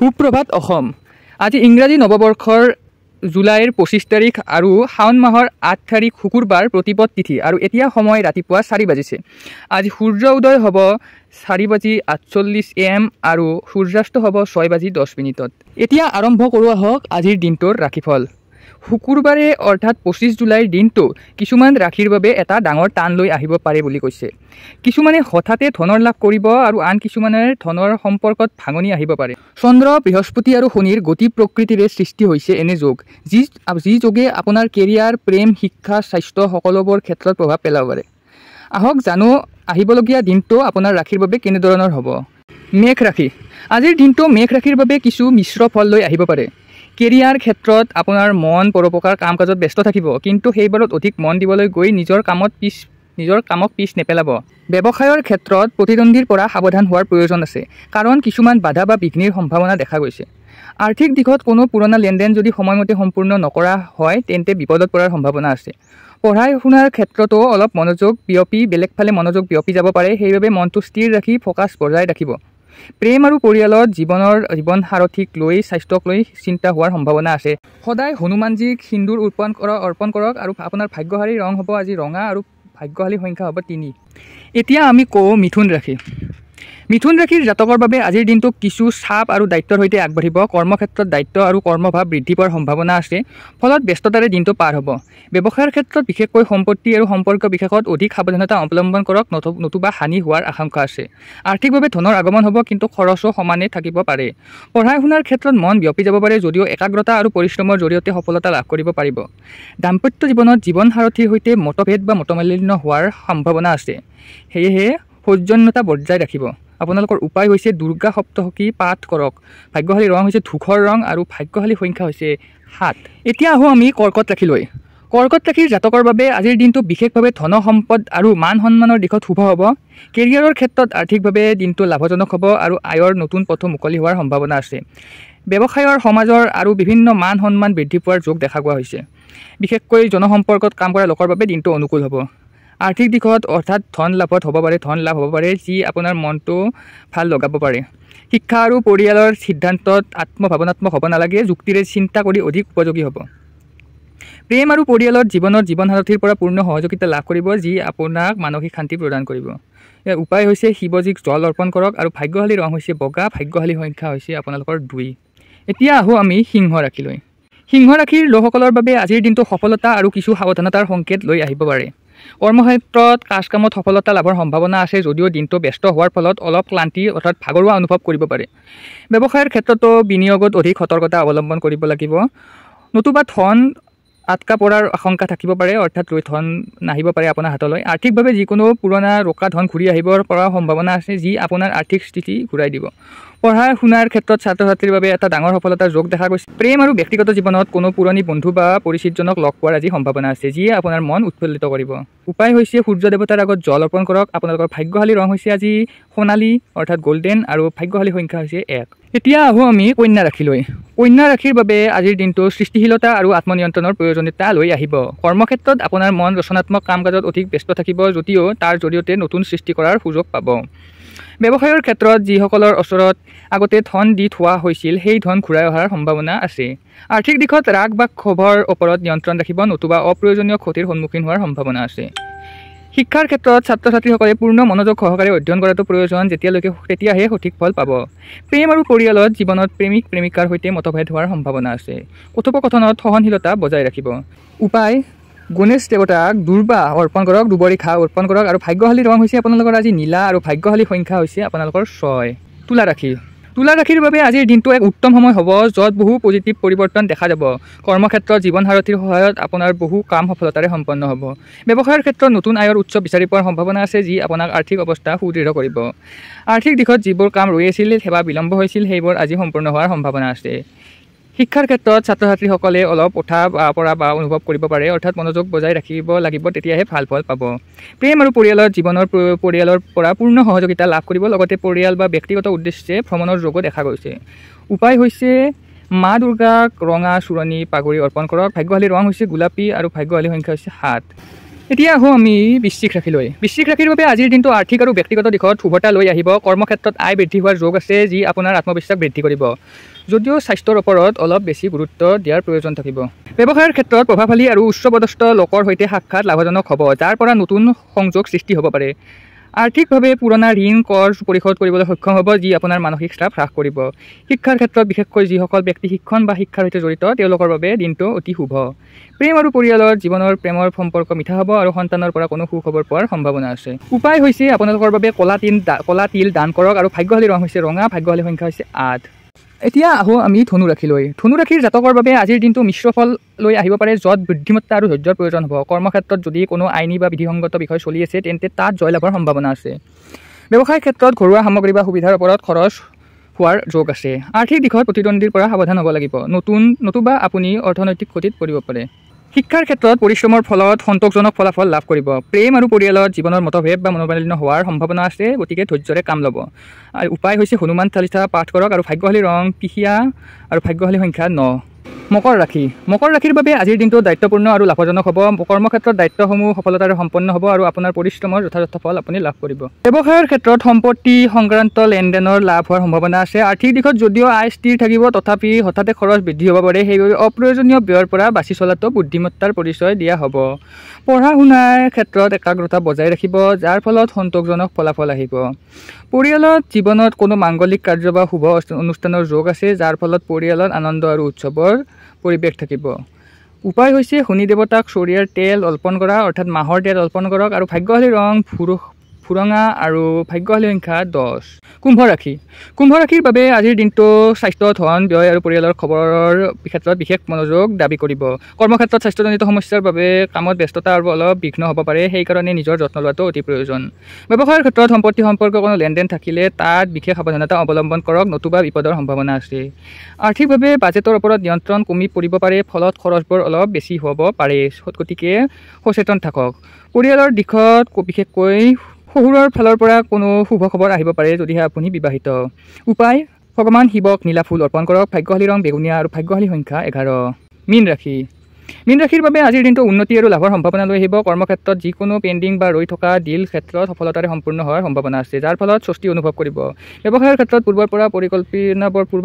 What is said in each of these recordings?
সুপ্ৰভাত অসম। আজি ইংৰাজী নৱবৰ্ষৰ জুলাইৰ 25 তাৰিখ আৰু শাওন মাহৰ 8 তাৰিখ শুকুৰবাৰ প্ৰতিপদ তিথি আৰু এতিয়া সময় ৰাতিপুৱা 4 বাজিছে। আজি সূৰ্য উদয় হ'ব 4:48 AM আৰু সূৰ্যাস্ত হ'ব 6:10। এতিয়া আৰম্ভ কৰোঁ আহক আজিৰ দিনটোৰ ৰাশিফল। শুকুৰবাৰে অৰ্থাৎ 25 জুলাইৰ দিনটো কিছুমান ৰাশিৰ বাবে এটা ডাঙৰ টান লৈ আহিব পাৰে বুলি কৈছে। কিছুমানে হঠাতে ধনৰ লাভ কৰিব আৰু আন কিছুমানে ধনৰ সম্পৰ্কত ভাঙনি আহিব পাৰে। চন্দ্ৰ, বৃহস্পতি আৰু শনিৰ গতি প্ৰকৃতিৰে সৃষ্টি হৈছে এনে যোগ যি যোগে আপোনাৰ কেৰিয়াৰ, প্ৰেম, শিক্ষা, স্বাস্থ্য সকলোবোৰ ক্ষেত্ৰত প্ৰভাৱ পেলাব পাৰে। আহক জানো আহিবলগীয়া দিনটো আপোনাৰ ৰাশিৰ বাবে কেনেধৰণৰ হ'ব। মেঘ ৰাশি। আজিৰ দিনটো মেঘ ৰাশিৰ বাবে কিছু মিশ্ৰ ফল লৈ আহিব পাৰে। কেৰিয়াৰ ক্ষেত্ৰত আপোনাৰ মন পৰোপকাৰ কাম কাজত ব্যস্ত থাকিব, কিন্তু সেইবাৰত অধিক মন দিবলৈ গৈ নিজৰ কামক পিছ নেপেলাব। ব্যৱসায়ৰ ক্ষেত্ৰত প্ৰতিদ্বন্দ্বীৰ পৰা সাৱধান হোৱাৰ প্ৰয়োজন আছে, কাৰণ কিছুমান বাধা বা বিঘ্নিৰ সম্ভাৱনা দেখা গৈছে। আৰ্থিক দিশত কোনো পুৰণা লেনদেন যদি সময়মতে সম্পূৰ্ণ নকৰা হয় তেন্তে বিপদত পৰাৰ সম্ভাৱনা আছে। পঢ়া শুনাৰ ক্ষেত্ৰতো অলপ বেলেগ ফালে মনোযোগ বিয়পি যাব পাৰে, সেইবাবে মনটো স্থিৰ ৰাখি ফ'কাছ বজাই ৰাখিব। প্ৰেম আৰু পৰিয়ালত জীৱন সাৰথীক লৈ স্বাস্থ্যক লৈ চিন্তা হোৱাৰ সম্ভাৱনা আছে। সদায় হনুমানজীক সিন্দুৰ অৰ্পণ কৰক আৰু আপোনাৰ ভাগ্যশালী ৰং হ'ব আজি ৰঙা আৰু ভাগ্যশালী সংখ্যা হ'ব 3। এতিয়া আমি কওঁ মিথুন ৰাশি। মিথুন ৰাশিৰ জাতকৰ বাবে আজিৰ দিনটো কিছু চাপ আৰু দায়িত্বৰ সৈতে আগবাঢ়িব। কৰ্মক্ষেত্ৰত দায়িত্ব আৰু কৰ্মভাৱ বৃদ্ধি পোৱাৰ সম্ভাৱনা আছে, ফলত ব্যস্ততাৰে দিনটো পাৰ হ'ব। ব্যৱসায়ৰ ক্ষেত্ৰত বিশেষকৈ সম্পত্তি আৰু সম্পৰ্ক বিশেষত অধিক সাৱধানতা অৱলম্বন কৰক, নতুবা হানি হোৱাৰ আশংকা আছে। আৰ্থিকভাৱে ধনৰ আগমন হ'ব, কিন্তু খৰচো সমানে থাকিব পাৰে। পঢ়া শুনাৰ ক্ষেত্ৰত মন বিয়পি যাব পাৰে, যদিও একাগ্ৰতা আৰু পৰিশ্ৰমৰ জৰিয়তে সফলতা লাভ কৰিব পাৰিব। দাম্পত্য জীৱনত জীৱন সাৰথীৰ সৈতে মতভেদ বা মতমালিন্য হোৱাৰ সম্ভাৱনা আছে, সেয়েহে সৌজন্যতা বজাই ৰাখিব। আপোনালোকৰ উপায় হৈছে দুৰ্গা সপ্তশতী পাঠ কৰক। ভাগ্যশালী ৰং হৈছে ধূসৰ ৰং আৰু ভাগ্যশালী সংখ্যা হৈছে 7। এতিয়া আহোঁ আমি কৰ্কট ৰাশিলৈ। কৰ্কট ৰাশিৰ জাতকৰ বাবে আজিৰ দিনটো বিশেষভাৱে ধন সম্পদ আৰু মান সন্মানৰ দিশত শুভ হ'ব। কেৰিয়াৰৰ ক্ষেত্ৰত আৰ্থিকভাৱে দিনটো লাভজনক হ'ব আৰু আয়ৰ নতুন পথো মুকলি হোৱাৰ সম্ভাৱনা আছে। ব্যৱসায়ৰ সমাজৰ আৰু বিভিন্ন মান সন্মান বৃদ্ধি পোৱাৰ যোগ দেখা পোৱা হৈছে। বিশেষকৈ জনসম্পৰ্কত কাম কৰা লোকৰ বাবে দিনটো অনুকূল হ'ব। আৰ্থিক দিশত অৰ্থাৎ ধন লাভ হ'ব পাৰে, যি আপোনাৰ মনটো ভাল লগাব পাৰে। শিক্ষা আৰু পৰিয়ালৰ সিদ্ধান্তত আত্মভাৱনাত্মক হ'ব নালাগে, যুক্তিৰে চিন্তা কৰি অধিক উপযোগী হ'ব। প্ৰেম আৰু পৰিয়ালত জীৱন সাৰথীৰ পৰা পূৰ্ণ সহযোগিতা লাভ কৰিব, যি আপোনাক মানসিক শান্তি প্ৰদান কৰিব। ইয়াৰ উপায় হৈছে শিৱজীক জল অৰ্পণ কৰক আৰু ভাগ্যশালী ৰং হৈছে বগা, ভাগ্যশালী সংখ্যা হৈছে আপোনালোকৰ 2। এতিয়া আহোঁ আমি সিংহ ৰাশিলৈ। সিংহ ৰাশিৰ লোকসকলৰ বাবে আজিৰ দিনটো সফলতা আৰু কিছু সাৱধানতাৰ সংকেত লৈ আহিব পাৰে। কৰ্মক্ষেত্ৰত কামত সফলতা লাভৰ সম্ভাৱনা আছে, যদিও দিনটো ব্যস্ত হোৱাৰ ফলত অলপ ক্লান্তি অৰ্থাৎ ভাগৰুৱা অনুভৱ কৰিব পাৰে। ব্যৱসায়ৰ ক্ষেত্ৰতো বিনিয়োগত অধিক সতৰ্কতা অৱলম্বন কৰিব লাগিব, নতুবা ধন আটকা পৰাৰ আশংকা থাকিব পাৰে, অৰ্থাৎ ধন নাহিব পাৰে আপোনাৰ হাতলৈ। আৰ্থিকভাৱে যিকোনো পুৰণা ৰখা ধন ঘূৰি আহিব পৰা সম্ভাৱনা আছে, যি আপোনাৰ আৰ্থিক স্থিতি ঘূৰাই দিব। পঢ়া শুনাৰ ক্ষেত্ৰত ছাত্ৰ ছাত্ৰীৰ বাবে এটা ডাঙৰ সফলতাৰ যোগ দেখা গৈছে। প্ৰেম আৰু ব্যক্তিগত জীৱনত কোনো পুৰণি বন্ধু বা পৰিচিতজনক লগ পোৱাৰ আজি সম্ভাৱনা আছে, যিয়ে আপোনাৰ মন উৎফুল্লিত কৰিব। উপায় হৈছে সূৰ্য দেৱতাৰ আগত জল অৰ্পণ কৰক। আপোনালোকৰ ভাগ্যশালী ৰং হৈছে আজি সোণালী অৰ্থাৎ গল্ডেন আৰু ভাগ্যশালী সংখ্যা হৈছে 1। এতিয়া আহোঁ আমি কন্যা ৰাশিলৈ। কন্যা ৰাশিৰ বাবে আজিৰ দিনটো সৃষ্টিশীলতা আৰু আত্মনিয়ন্ত্ৰণৰ প্ৰয়োজনীয়তা লৈ আহিব। কৰ্মক্ষেত্ৰত আপোনাৰ মন ৰচনাত্মক কাম কাজত অধিক ব্যস্ত থাকিব, যদিও তাৰ জৰিয়তে নতুন সৃষ্টি কৰাৰ সুযোগ পাব। ব্যৱসায়ৰ ক্ষেত্ৰত যিসকলৰ ওচৰত আগতে ধন দি থোৱা হৈছিল, সেই ধন ঘূৰাই অহাৰ সম্ভাৱনা আছে। আৰ্থিক দিশত ৰাগ বা ক্ষোভৰ ওপৰত নিয়ন্ত্ৰণ ৰাখিব, নতুবা অপ্ৰয়োজনীয় ক্ষতিৰ সন্মুখীন হোৱাৰ সম্ভাৱনা আছে। শিক্ষাৰ ক্ষেত্ৰত ছাত্ৰ ছাত্ৰীসকলে পূৰ্ণ মনোযোগ সহকাৰে অধ্যয়ন কৰাটো প্ৰয়োজন, তেতিয়াহে সঠিক ফল পাব। প্ৰেম আৰু পৰিয়ালত জীৱনত প্ৰেমিক প্ৰেমিকাৰ সৈতে মতভেদ হোৱাৰ সম্ভাৱনা আছে। কথোপকথনত সহনশীলতা বজাই ৰাখিব। উপায় গণেশ দেৱতাক দুৰ্বা অৰ্পণ কৰক, দুবৰি ঘাঁহ অৰ্পণ কৰক আৰু ভাগ্যশালী ৰং হৈছে আপোনালোকৰ আজি নীলা আৰু ভাগ্যশালী সংখ্যা হৈছে আপোনালোকৰ 6। তুলা ৰাশি। তুলা ৰাশিৰ বাবে আজিৰ দিনটো এক উত্তম সময় হ'ব, য'ত বহু পজিটিভ পৰিৱৰ্তন দেখা যাব। কৰ্মক্ষেত্ৰত জীৱন সাৰথীৰ সহায়ত আপোনাৰ বহু কাম সফলতাৰে সম্পন্ন হ'ব। ব্যৱসায়ৰ ক্ষেত্ৰত নতুন আয়ৰ উৎস বিচাৰি পোৱাৰ সম্ভাৱনা আছে, যি আপোনাক আৰ্থিক অৱস্থা সুদৃঢ় কৰিব। আৰ্থিক দিশত যিবোৰ কাম ৰৈ আছিল, সেৱা বিলম্ব হৈছিল, সেইবোৰ আজি সম্পূৰ্ণ হোৱাৰ সম্ভাৱনা আছে। শিক্ষাৰ ক্ষেত্ৰত ছাত্ৰ ছাত্ৰীসকলে অলপ পৰা অনুভৱ কৰিব পাৰে, অৰ্থাৎ মনোযোগ বজাই ৰাখিব লাগিব, তেতিয়াহে ভাল ফল পাব। প্ৰেম আৰু পৰিয়ালৰ পৰা পূৰ্ণ সহযোগিতা লাভ কৰিব, লগতে পৰিয়াল বা ব্যক্তিগত উদ্দেশ্যে ভ্ৰমণৰ যোগো দেখা গৈছে। উপায় হৈছে মা দুৰ্গাক ৰঙা চুৰণি পাগুৰি অৰ্পণ কৰক। ভাগ্যশালী ৰং হৈছে গোলাপী আৰু ভাগ্যশালী সংখ্যা হৈছে 7। এতিয়া আহোঁ আমি বৃশ্চিক ৰাশিলৈ। বৃশ্চিক ৰাশিৰ বাবে আজিৰ দিনটো আৰ্থিক আৰু ব্যক্তিগত দিশত শুভতা লৈ আহিব। কৰ্মক্ষেত্ৰত আয় বৃদ্ধি হোৱাৰ যোগ আছে, যি আপোনাৰ আত্মবিশ্বাস বৃদ্ধি কৰিব, যদিও স্বাস্থ্যৰ ওপৰত অলপ বেছি গুৰুত্ব দিয়াৰ প্ৰয়োজন থাকিব। ব্যৱসায়ৰ ক্ষেত্ৰত প্ৰভাৱশালী আৰু উচ্চপদস্থ লোকৰ সৈতে সাক্ষাৎ লাভজনক হ'ব, যাৰ পৰা নতুন সংযোগ সৃষ্টি হ'ব পাৰে। আৰ্থিকভাৱে পুৰণা ঋণ কৰ পৰিশোধ কৰিবলৈ সক্ষম হ'ব, যি আপোনাৰ মানসিক চাপ হ্ৰাস কৰিব। শিক্ষাৰ ক্ষেত্ৰত বিশেষকৈ যিসকল ব্যক্তি শিক্ষণ বা শিক্ষাৰ সৈতে জড়িত তেওঁলোকৰ বাবে দিনটো অতি শুভ। প্ৰেম আৰু পৰিয়ালৰ জীৱনৰ প্ৰেমৰ সম্পৰ্ক মিঠা হ'ব আৰু সন্তানৰ পৰা কোনো সুখবৰ পোৱাৰ সম্ভাৱনা আছে। উপায় হৈছে আপোনালোকৰ বাবে ক'লা তিল দান কৰক আৰু ভাগ্যশালী ৰং হৈছে ৰঙা, ভাগ্যশালী সংখ্যা হৈছে 8। এতিয়া আহোঁ আমি ধনু ৰাশিলৈ। ধনু ৰাশিৰ জাতকৰ বাবে আজিৰ দিনটো মিশ্ৰ ফল লৈ আহিব পাৰে, য'ত বুদ্ধিমত্তা আৰু ধৈৰ্যৰ প্ৰয়োজন হ'ব। কৰ্মক্ষেত্ৰত যদি কোনো আইনী বা বিধিসংগত বিষয় চলি আছে তেন্তে তাত জয়লাভৰ সম্ভাৱনা আছে। ব্যৱসায়ৰ ক্ষেত্ৰত ঘৰুৱা সামগ্ৰী বা সুবিধাৰ ওপৰত খৰচ হোৱাৰ যোগ আছে। আৰ্থিক দিশত প্ৰতিদ্বন্দ্বীৰ পৰা সাৱধান হ'ব লাগিব, নতুবা আপুনি অৰ্থনৈতিক ক্ষতিত পৰিব পাৰে। শিক্ষাৰ ক্ষেত্ৰত পৰিশ্ৰমৰ ফলত সন্তোষজনক ফলাফল লাভ কৰিব। প্ৰেম আৰু পৰিয়ালত জীৱনৰ মতভেদ বা মনোমালিন্য হোৱাৰ সম্ভাৱনা আছে, গতিকে ধৈৰ্যৰে কাম ল'ব। আৰু উপায় হৈছে হনুমান চালিচা পাঠ কৰক আৰু ভাগ্যশালী ৰং পিসিয়া আৰু ভাগ্যশালী সংখ্যা 9। মকৰ ৰাশি। মকৰ ৰাশিৰ বাবে আজিৰ দিনটো দায়িত্বপূৰ্ণ আৰু লাভজনক হ'ব। কৰ্মক্ষেত্ৰত দায়িত্বসমূহ সফলতাৰে সম্পন্ন হ'ব আৰু আপোনাৰ পৰিশ্ৰমৰ যথাযথ ফল আপুনি লাভ কৰিব। ব্যৱসায়ৰ ক্ষেত্ৰত সম্পত্তি সংক্ৰান্ত লেনদেনৰ লাভ হোৱাৰ সম্ভাৱনা আছে। আৰ্থিক দিশত যদিও আয় স্থিৰ থাকিব, তথাপি হঠাতে খৰচ বৃদ্ধি হ'ব পাৰে, সেইবাবে অপ্ৰয়োজনীয় ব্যয়ৰ পৰা বাছি চলাটো বুদ্ধিমত্তাৰ পৰিচয় দিয়া হ'ব। পঢ়া শুনাৰ ক্ষেত্ৰত একাগ্ৰতা বজাই ৰাখিব, যাৰ ফলত সন্তোষজনক ফলাফল আহিব। পৰিয়ালত জীৱনত কোনো মাংগলিক কাৰ্য বা শুভ অনুষ্ঠানৰ যোগ আছে, যাৰ ফলত পৰিয়ালত আনন্দ আৰু উৎসৱৰ পৰিৱেশ থাকিব। উপায় হৈছে শনি দেৱতাক চৰিয়াৰ তেল অৰ্পণ কৰা, অৰ্থাৎ মাহৰ তেল অৰ্পণ কৰক আৰু ভাগ্যশালী ৰং ফুৰঙা আৰু ভাগ্যশালী সংখ্যা 10। কুম্ভ ৰাশি। কুম্ভ ৰাশিৰ বাবে আজিৰ দিনটো স্বাস্থ্য, ধন, ব্যয় আৰু পৰিয়ালৰ খবৰৰ ক্ষেত্ৰত বিশেষ মনোযোগ দাবী কৰিব। কৰ্মক্ষেত্ৰত স্বাস্থ্যজনিত সমস্যাৰ বাবে কামত ব্যস্ততা আৰু অলপ বিঘ্ন হ'ব পাৰে, সেইকাৰণে নিজৰ যত্ন লোৱাটো অতি প্ৰয়োজন। ব্যৱসায়ৰ ক্ষেত্ৰত সম্পত্তি সম্পৰ্কীয় কোনো লেনদেন থাকিলে তাত বিশেষ সাৱধানতা অৱলম্বন কৰক, নতুবা বিপদৰ সম্ভাৱনা আছে। আৰ্থিকভাৱে বাজেটৰ ওপৰত নিয়ন্ত্ৰণ কমি পৰিব পাৰে, ফলত খৰচবোৰ অলপ বেছি হ'ব পাৰে, গতিকে সচেতন থাকক। পৰিয়ালৰ দিশত বিশেষকৈ শহুৰৰ ফালৰ পৰা কোনো শুভ খবৰ আহিব পাৰে, যদিহে আপুনি বিবাহিত। উপায় ভগৱান শিৱক নীলা ফুল অৰ্পণ কৰক, ভাগ্যশালী ৰং বেঙুনীয়া আৰু ভাগ্যশালী সংখ্যা 11। মীন ৰাশি। মীন ৰাশিৰ বাবে আজিৰ দিনটো উন্নতি আৰু লাভৰ সম্ভাৱনা লৈ আহিব। কৰ্মক্ষেত্ৰত যিকোনো পেণ্ডিং বা ৰৈ থকা ডিল ক্ষেত্ৰত সফলতাৰে সম্পূৰ্ণ হোৱাৰ সম্ভাৱনা আছে, যাৰ ফলত স্বস্তি অনুভৱ কৰিব। ব্যৱসায়ৰ ক্ষেত্ৰত পূৰ্বৰ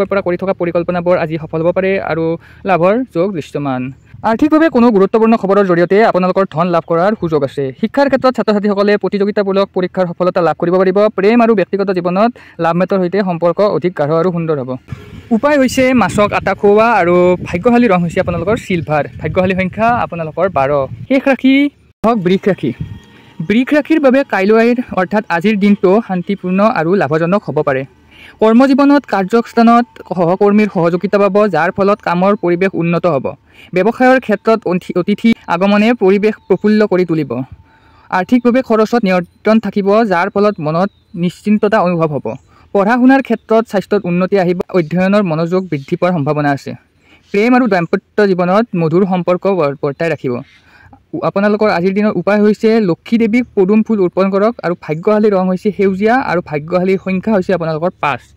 পৰা কৰি থকা পৰিকল্পনাবোৰ আজি সফল হ'ব পাৰে আৰু লাভৰ যোগ দৃশ্যমান। আৰ্থিকভাৱে কোনো গুৰুত্বপূৰ্ণ খবৰৰ জৰিয়তে আপোনালোকৰ ধন লাভ কৰাৰ সুযোগ আছে। শিক্ষাৰ ক্ষেত্ৰত ছাত্ৰ-ছাত্ৰীসকলে প্ৰতিযোগিতামূলক পৰীক্ষাৰ সফলতা লাভ কৰিব পাৰিব। প্ৰেম আৰু ব্যক্তিগত জীৱনত লাভমেটৰ সৈতে সম্পৰ্ক অধিক গাঢ় আৰু সুন্দৰ হ'ব। উপায় হৈছে মাছক আটা খুওৱা আৰু ভাগ্যশালী ৰং হৈছে আপোনালোকৰ চিলভাৰ, ভাগ্যশালী সংখ্যা আপোনালোকৰ 12। শেষ ৰাশি হওক বৃষ ৰাশি। বৃষ ৰাশিৰ বাবে কাইলৈৰ অৰ্থাৎ আজিৰ দিনটো শান্তিপূৰ্ণ আৰু লাভজনক হ'ব পাৰে। কৰ্মজীৱনত কাৰ্যস্থানত সহকৰ্মীৰ সহযোগিতা পাব, যাৰ ফলত কামৰ পৰিৱেশ উন্নত হ'ব। ব্যৱসায়ৰ ক্ষেত্ৰত অতিথি আগমনে পৰিৱেশ প্ৰফুল্ল কৰি তুলিব। আৰ্থিকভাৱে খৰচত নিয়ন্ত্ৰণ থাকিব, যাৰ ফলত মনত নিশ্চিন্ততা অনুভৱ হ'ব। পঢ়া শুনাৰ ক্ষেত্ৰত স্বাস্থ্যত উন্নতি আহিব, অধ্যয়নৰ মনোযোগ বৃদ্ধি পোৱাৰ সম্ভাৱনা আছে। প্ৰেম আৰু দাম্পত্য জীৱনত মধুৰ সম্পৰ্ক বৰ্তাই ৰাখিব। আপোনালোকৰ আজিৰ দিনৰ উপায় হৈছে লক্ষী দেৱীক পদুম ফুল অৰ্পণ কৰক আৰু ভাগ্যশালী ৰং হৈছে সেউজীয়া আৰু ভাগ্যশালী সংখ্যা হৈছে আপোনালোকৰ 5।